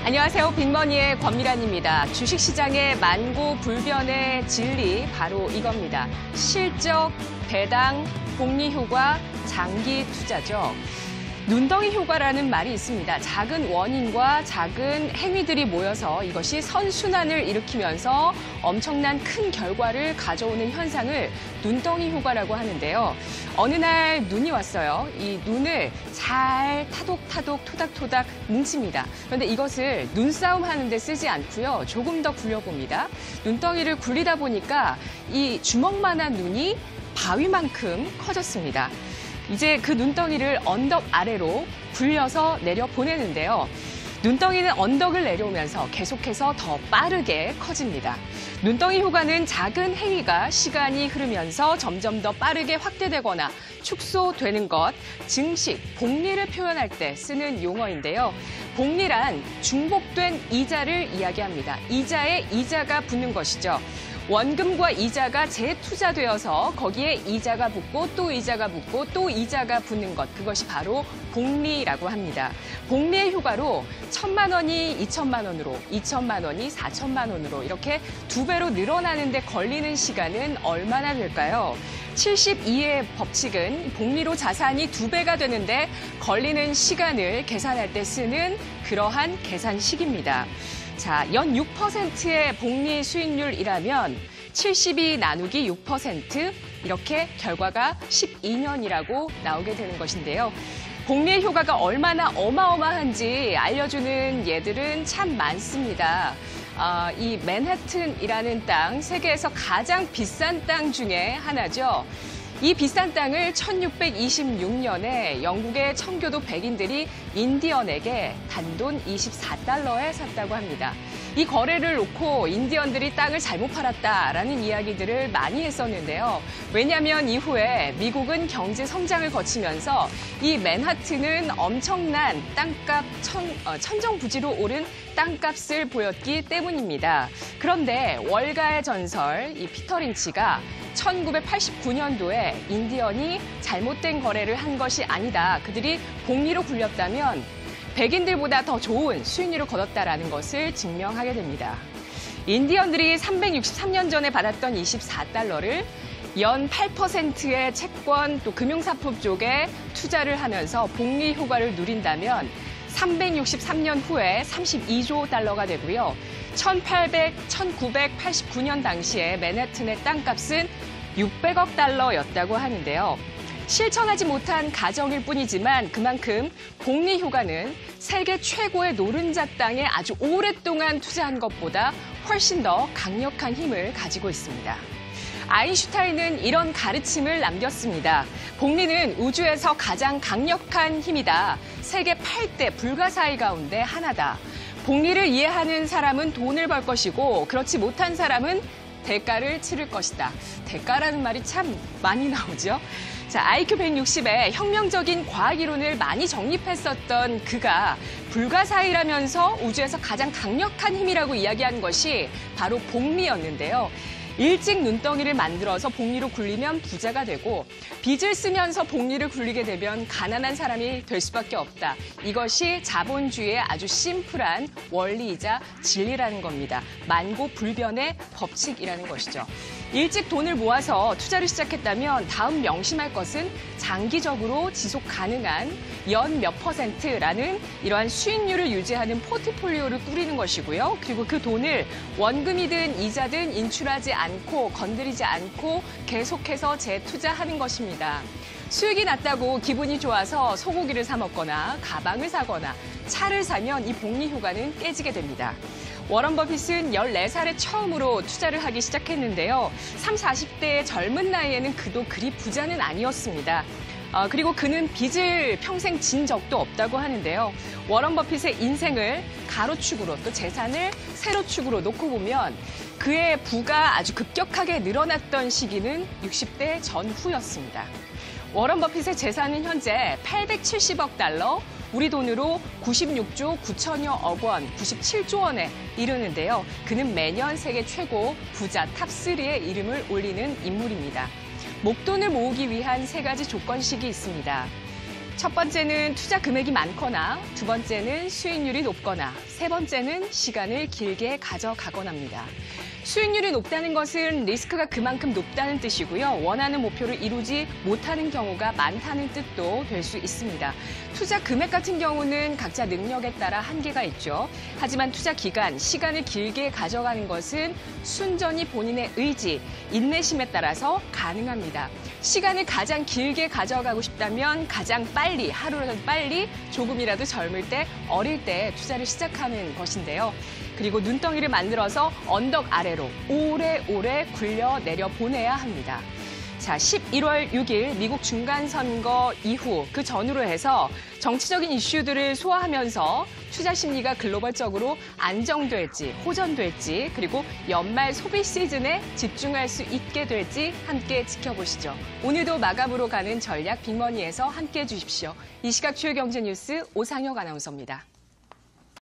안녕하세요. 빅머니의 권미란입니다. 주식시장의 만고불변의 진리 바로 이겁니다. 실적, 배당, 복리효과, 장기 투자죠. 눈덩이 효과라는 말이 있습니다. 작은 원인과 작은 행위들이 모여서 이것이 선순환을 일으키면서 엄청난 큰 결과를 가져오는 현상을 눈덩이 효과라고 하는데요. 어느 날 눈이 왔어요. 이 눈을 잘 타독타독 토닥토닥 뭉칩니다. 그런데 이것을 눈싸움 하는데 쓰지 않고요. 조금 더 굴려봅니다. 눈덩이를 굴리다 보니까 이 주먹만한 눈이 바위만큼 커졌습니다. 이제 그 눈덩이를 언덕 아래로 굴려서 내려 보내는데요. 눈덩이는 언덕을 내려오면서 계속해서 더 빠르게 커집니다. 눈덩이 효과는 작은 행위가 시간이 흐르면서 점점 더 빠르게 확대되거나 축소되는 것, 증식, 복리를 표현할 때 쓰는 용어인데요. 복리란 중복된 이자를 이야기합니다. 이자에 이자가 붙는 것이죠. 원금과 이자가 재투자되어서 거기에 이자가 붙고 또 이자가 붙고 또 이자가 붙는 것, 그것이 바로 복리라고 합니다. 복리의 효과로 1,000만 원이 2,000만 원으로, 2,000만 원이 4,000만 원으로 이렇게 2배로 늘어나는데 걸리는 시간은 얼마나 될까요? 72의 법칙은 복리로 자산이 2배가 되는데 걸리는 시간을 계산할 때 쓰는 그러한 계산식입니다. 자, 연 6%의 복리 수익률이라면 72 나누기 6% 이렇게 결과가 12년이라고 나오게 되는 것인데요. 복리의 효과가 얼마나 어마어마한지 알려주는 예들은 참 많습니다. 이 맨해튼이라는 땅, 세계에서 가장 비싼 땅 중에 하나죠. 이 비싼 땅을 1626년에 영국의 청교도 백인들이 인디언에게 단돈 24달러에 샀다고 합니다. 이 거래를 놓고 인디언들이 땅을 잘못 팔았다라는 이야기들을 많이 했었는데요. 왜냐하면 이후에 미국은 경제 성장을 거치면서 이 맨하튼은 엄청난 땅값 천정부지로 오른 땅값을 보였기 때문입니다. 그런데 월가의 전설 이 피터 린치가 1989년도에 인디언이 잘못된 거래를 한 것이 아니다. 그들이 복리로 굴렸다면 백인들보다 더 좋은 수익률을 거뒀다라는 것을 증명하게 됩니다. 인디언들이 363년 전에 받았던 24달러를 연 8%의 채권 또 금융사품 쪽에 투자를 하면서 복리 효과를 누린다면 363년 후에 32조 달러가 되고요. 1989년 당시에 맨해튼의 땅값은 600억 달러였다고 하는데요. 실천하지 못한 가정일 뿐이지만 그만큼 복리 효과는 세계 최고의 노른자 땅에 아주 오랫동안 투자한 것보다 훨씬 더 강력한 힘을 가지고 있습니다. 아인슈타인은 이런 가르침을 남겼습니다. 복리는 우주에서 가장 강력한 힘이다. 세계 8대 불가사의 가운데 하나다. 복리를 이해하는 사람은 돈을 벌 것이고 그렇지 못한 사람은 대가를 치를 것이다. 대가라는 말이 참 많이 나오죠. 자, IQ 160의 혁명적인 과학 이론을 많이 정립했었던 그가 불가사의라면서 우주에서 가장 강력한 힘이라고 이야기한 것이 바로 복리였는데요. 일찍 눈덩이를 만들어서 복리로 굴리면 부자가 되고 빚을 쓰면서 복리를 굴리게 되면 가난한 사람이 될 수밖에 없다. 이것이 자본주의의 아주 심플한 원리이자 진리라는 겁니다. 만고불변의 법칙이라는 것이죠. 일찍 돈을 모아서 투자를 시작했다면 다음 명심할 것은 장기적으로 지속 가능한 연 몇 %라는 이러한 수익률을 유지하는 포트폴리오를 꾸리는 것이고요. 그리고 그 돈을 원금이든 이자든 인출하지 않고 건드리지 않고 계속해서 재투자하는 것입니다. 수익이 났다고 기분이 좋아서 소고기를 사 먹거나 가방을 사거나 차를 사면 이 복리 효과는 깨지게 됩니다. 워런 버핏은 14살에 처음으로 투자를 하기 시작했는데요. 30, 40대의 젊은 나이에는 그도 그리 부자는 아니었습니다. 그리고 그는 빚을 평생 진 적도 없다고 하는데요. 워런 버핏의 인생을 가로축으로 또 재산을 세로축으로 놓고 보면 그의 부가 아주 급격하게 늘어났던 시기는 60대 전후였습니다. 워런 버핏의 재산은 현재 870억 달러, 우리 돈으로 96조 9천여억 원, 97조 원에 이르는데요. 그는 매년 세계 최고 부자 탑3의 이름을 올리는 인물입니다. 목돈을 모으기 위한 3가지 조건식이 있습니다. 첫 번째는 투자 금액이 많거나, 두 번째는 수익률이 높거나, 세 번째는 시간을 길게 가져가거나입니다. 수익률이 높다는 것은 리스크가 그만큼 높다는 뜻이고요. 원하는 목표를 이루지 못하는 경우가 많다는 뜻도 될 수 있습니다. 투자 금액 같은 경우는 각자 능력에 따라 한계가 있죠. 하지만 투자 기간, 시간을 길게 가져가는 것은 순전히 본인의 의지, 인내심에 따라서 가능합니다. 시간을 가장 길게 가져가고 싶다면 가장 빨리, 하루라도 빨리 조금이라도 젊을 때, 어릴 때 투자를 시작하는 것인데요. 그리고 눈덩이를 만들어서 언덕 아래로 오래오래 굴려 내려 보내야 합니다. 자, 11월 6일 미국 중간선거 이후 그 전후로 해서 정치적인 이슈들을 소화하면서 투자 심리가 글로벌적으로 안정될지, 호전될지, 그리고 연말 소비 시즌에 집중할 수 있게 될지 함께 지켜보시죠. 오늘도 마감으로 가는 전략 빅머니에서 함께해 주십시오. 이 시각 주요 경제 뉴스 오상혁 아나운서입니다.